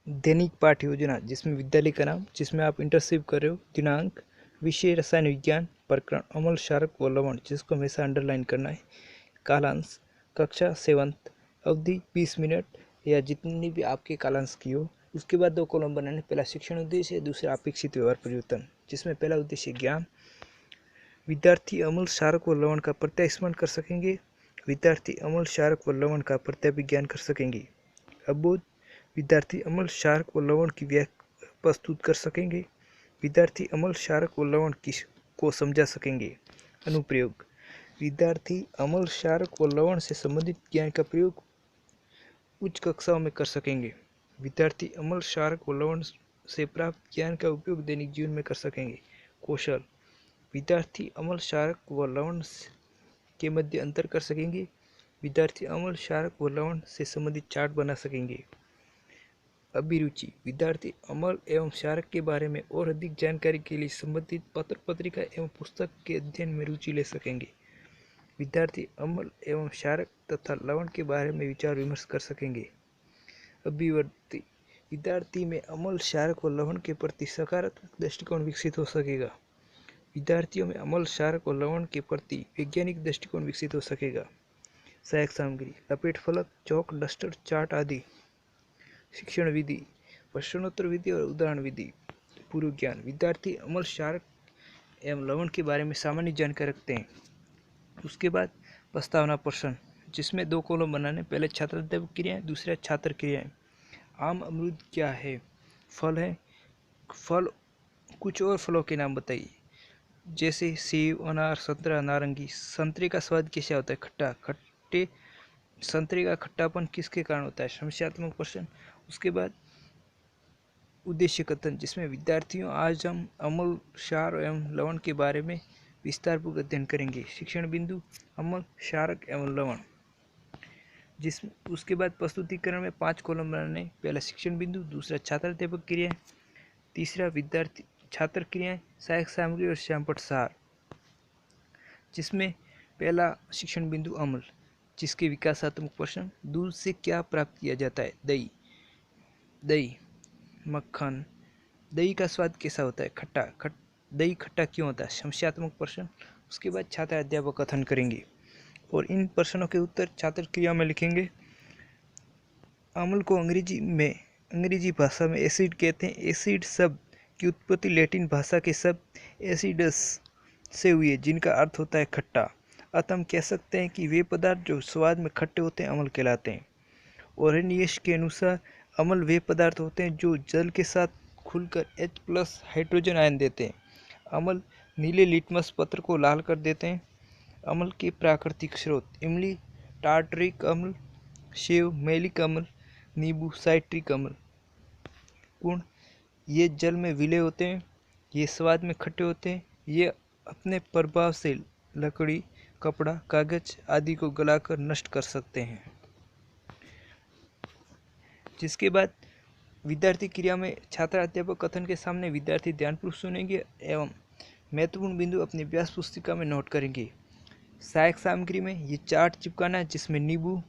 दैनिक पाठ योजना जिसमें विद्यालय का नाम, जिसमें आप इंटर्नशिप कर रहे हो, दिनांक, विषय रसायन विज्ञान, प्रकरण अम्ल क्षारक व लवण जिसको हमेशा अंडरलाइन करना है, कालांश, कक्षा 7, अवधि 20 मिनट या जितनी भी आपके कालांश की हो। उसके बाद 2 कॉलम बनाने, पहला शिक्षण उद्देश्य, दूसरा अपेक्षित व्यवहार परिवर्तन। जिसमें पहला उद्देश्य ज्ञान, विद्यार्थी अम्ल क्षारक व लवण का प्रत्यास्मरण कर सकेंगे, विद्यार्थी अम्ल क्षारक व लवण का प्रत्याभिज्ञान कर सकेंगे। अबोध, विद्यार्थी अम्ल क्षारक व लवण की व्याख्या प्रस्तुत कर सकेंगे, विद्यार्थी अम्ल क्षारक व लवण को समझा सकेंगे। अनुप्रयोग, विद्यार्थी अम्ल क्षारक व लवण से संबंधित ज्ञान का प्रयोग उच्च कक्षाओं में कर सकेंगे, विद्यार्थी अम्ल क्षारक व लवण से प्राप्त ज्ञान का उपयोग दैनिक जीवन में कर सकेंगे। कौशल, विद्यार्थी अम्ल क्षारक व लवण के मध्य अंतर कर सकेंगे, विद्यार्थी अम्ल क्षारक व लवण से संबंधित चार्ट बना सकेंगे। अभिरुचि, विद्यार्थी अम्ल एवं क्षारक के बारे में और अधिक जानकारी के लिए संबंधित पत्र पत्रिका एवं पुस्तक के अध्ययन में रुचि ले सकेंगे, विद्यार्थी अम्ल एवं क्षारक तथा लवण के बारे में विचार विमर्श कर सकेंगे। अभिवृद्धि, विद्यार्थी में अम्ल क्षारक व लवण के प्रति सकारात्मक दृष्टिकोण विकसित हो सकेगा, विद्यार्थियों में अम्ल क्षारक व लवण के प्रति वैज्ञानिक दृष्टिकोण विकसित हो सकेगा। सहायक सामग्री, लपेट फलक, चौक, डस्टर, चार्ट आदि। शिक्षण विधि, प्रश्नोत्तर विधि और उदाहरण विधि। पूर्व ज्ञान, विद्यार्थी अम्ल क्षारक एवं लवण के बारे में सामान्य जानकारी रखते हैं। उसके बाद प्रस्तावना प्रश्न, जिसमें 2 कॉलम बनाने, पहले छात्र अध्यापक क्रियाएं, दूसरा छात्र क्रियाएं। आम अमरूद क्या है? फल है। फल, कुछ और फलों के नाम बताइए, जैसे सेब, अनार, संतरा, नारंगी। संतरे का स्वाद कैसा होता है? खट्टा। खट्टे संतरे का खट्टापन किसके कारण होता है? समस्यात्मक प्रश्न। उसके बाद उद्देश्य कथन, जिसमें विद्यार्थियों आज हम अम्ल, क्षार एवं लवण के बारे में विस्तारपूर्वक अध्ययन करेंगे। शिक्षण बिंदु, अम्ल, क्षारक एवं लवण। उसके बाद प्रस्तुतिकरण में 5 कॉलम बनाने, पहला शिक्षण बिंदु, दूसरा छात्र अध्यापक क्रियाएं, तीसरा विद्यार्थी छात्र क्रियाएं, सहायक सामग्री और श्यामपट्ट सार। जिसमें पहला शिक्षण बिंदु अम्ल, जिसके विकासात्मक प्रश्न, दूध से क्या प्राप्त किया जाता है? दही। दही, मक्खन। दही का स्वाद कैसा होता है? खट्टा। दही खट्टा क्यों होता है? समस्यात्मक प्रश्न। उसके बाद छात्र अध्यापक कथन करेंगे और इन प्रश्नों के उत्तर छात्र क्रिया में लिखेंगे। अम्ल को अंग्रेजी भाषा में एसिड कहते हैं। एसिड शब्द की उत्पत्ति लैटिन भाषा के शब्द एसिडस से हुई है, जिनका अर्थ होता है खट्टा। अतः हम कह सकते हैं कि वे पदार्थ जो स्वाद में खट्टे होते हैं अम्ल कहलाते हैं। ओरेनियस के अनुसार अम्ल वे पदार्थ होते हैं जो जल के साथ खुलकर H+ हाइड्रोजन आयन देते हैं। अम्ल नीले लिटमस पत्र को लाल कर देते हैं। अम्ल के प्राकृतिक स्रोत, इमली, टार्टरिक अम्ल, सेव, मैलिक अम्ल, नींबू, साइट्रिक अम्ल। गुण, ये जल में विलय होते हैं, ये स्वाद में खट्टे होते हैं, ये अपने प्रभाव से लकड़ी, कपड़ा, कागज आदि को गलाकर नष्ट कर सकते हैं। जिसके बाद विद्यार्थी क्रिया में छात्र अध्यापक कथन के सामने विद्यार्थी ध्यानपूर्वक सुनेंगे एवं महत्वपूर्ण बिंदु अपनी अभ्यास पुस्तिका में नोट करेंगे। सहायक सामग्री में ये चार्ट चिपकाना है, जिसमें नींबू,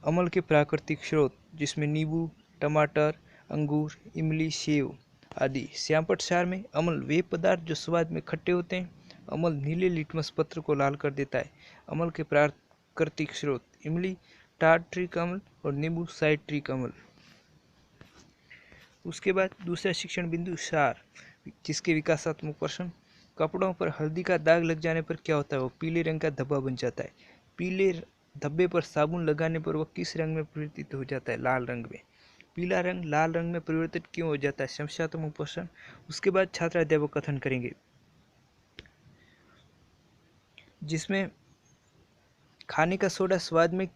अम्ल के प्राकृतिक स्रोत, जिसमें नींबू, टमाटर, अंगूर, इमली, सेव आदि। श्यामपट्ट सार में अम्ल वे पदार्थ जो स्वाद में खट्टे होते हैं। अम्ल नीले लिटमस पत्र को लाल कर देता है। अम्ल के प्राकृतिक स्रोत, इमली, टार्टरिक अम्ल और नींबू, साइट्रिक अम्ल। उसके बाद दूसरा शिक्षण बिंदु सार, जिसके विकासात्मक प्रश्न, कपड़ों पर हल्दी का दाग लग जाने पर क्या होता है? वो पीले रंग का धब्बा बन जाता है। पीले धब्बे पर साबुन लगाने पर वह किस रंग में परिवर्तित हो जाता है? लाल रंग में। पीला रंग लाल रंग में परिवर्तित क्यों हो जाता है? समस्यात्मक प्रश्न। उसके बाद छात्र अध्यापक कथन करेंगे, जिसमें खाने का सोडा स्वाद में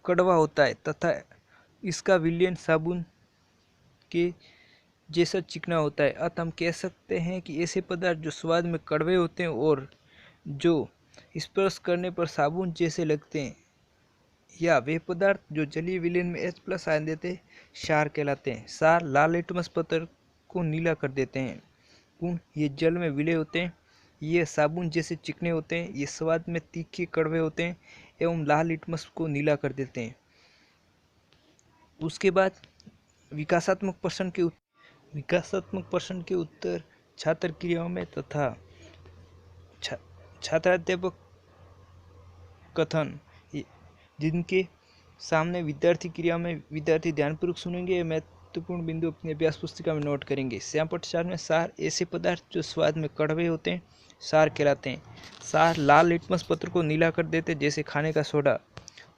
कड़वा होता है तथा इसका विलयन साबुन के जैसा चिकना होता है। अतः हम कह सकते हैं कि ऐसे पदार्थ जो स्वाद में कड़वे होते हैं और जो स्पर्श करने पर साबुन जैसे लगते हैं, या वे पदार्थ जो जलीय विलयन में H+ आयन देते हैं, क्षार कहलाते हैं। क्षार लाल लिटमस पत्र को नीला कर देते हैं। गुण, ये जल में विलय होते हैं, ये साबुन जैसे चिकने होते हैं, ये स्वाद में तीखे कड़वे होते हैं एवं लाल लिटमस को नीला कर देते हैं। उसके बाद विकासात्मक प्रश्न के उत्तर छात्र क्रियाओं में तथा छात्राध्यापक कथन, जिनके सामने विद्यार्थी क्रिया में विद्यार्थी ध्यानपूर्वक सुनेंगे, महत्वपूर्ण बिंदु अपनी अभ्यास पुस्तिका में नोट करेंगे। श्यामपट्ट 4 में सार ऐसे पदार्थ जो स्वाद में कड़वे होते हैं सार कहलाते हैं। सार लाल लिटमस पत्र को नीला कर देते हैं, जैसे खाने का सोडा।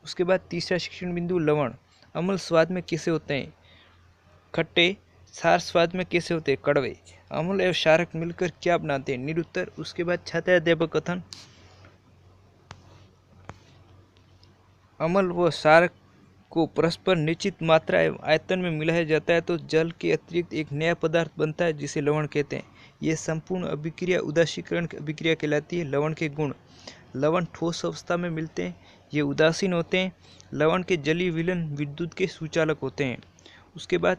उसके बाद तीसरा शिक्षण बिंदु लवण। अम्ल स्वाद में कैसे होते हैं? खट्टे। सार स्वाद में कैसे होते हैं? कड़वे। अम्ल एवं क्षारक मिलकर क्या बनाते हैं? निरुत्तर। उसके बाद छात्राध्यापक कथन, अम्ल व क्षारक को परस्पर निश्चित मात्रा एवं आयतन में मिलाया जाता है तो जल के अतिरिक्त एक नया पदार्थ बनता है जिसे लवण कहते हैं। यह संपूर्ण अभिक्रिया उदासीकरण अभिक्रिया कहलाती है। लवण के गुण, लवण ठोस अवस्था में मिलते हैं, ये उदासीन होते हैं। लवण के जलीय विलयन विद्युत के सुचालक होते हैं। उसके बाद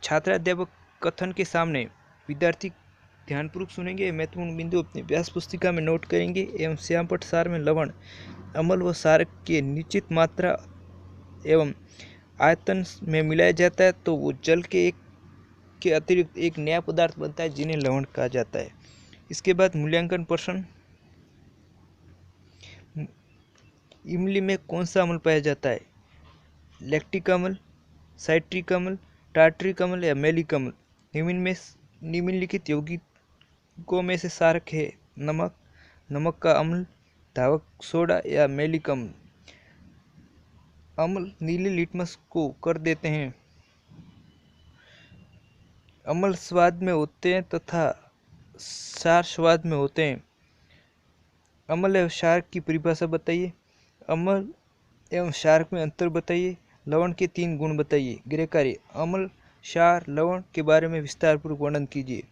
छात्राध्यापक कथन के सामने विद्यार्थी ध्यानपूर्वक सुनेंगे, महत्वपूर्ण बिंदु अपनी अभ्यास पुस्तिका में नोट करेंगे एवं श्यामपट्ट सार में लवण अम्ल व क्षारक के निश्चित मात्रा एवं आयतन में मिलाया जाता है तो वो जल के अतिरिक्त एक नया पदार्थ बनता है जिन्हें लवण कहा जाता है। इसके बाद मूल्यांकन प्रश्न, इमली में कौन सा अम्ल पाया जाता है? लैक्टिक अम्ल, साइट्रिक अम्ल, टार्टरिक अम्ल या मैलिक अम्ल? निम्नलिखित यौगिकों में से क्षारक है नमक, नमक का अम्ल, धावक सोडा या मैलिक अम्ल। अम्ल नीले लिटमस को कर देते हैं। अम्ल स्वाद में होते हैं तथा क्षार स्वाद में होते हैं। अम्ल एवं क्षारक की परिभाषा बताइए। अम्ल एवं क्षारक में अंतर बताइए। लवण के 3 गुण बताइए। गृह कार्य, अम्ल, क्षार, लवण के बारे में विस्तारपूर्वक वर्णन कीजिए।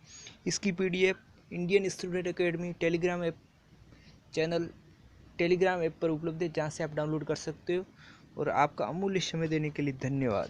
इसकी PDF Indian student academy Telegram app पर उपलब्ध है, जहाँ से आप डाउनलोड कर सकते हो। और आपका अमूल्य समय देने के लिए धन्यवाद।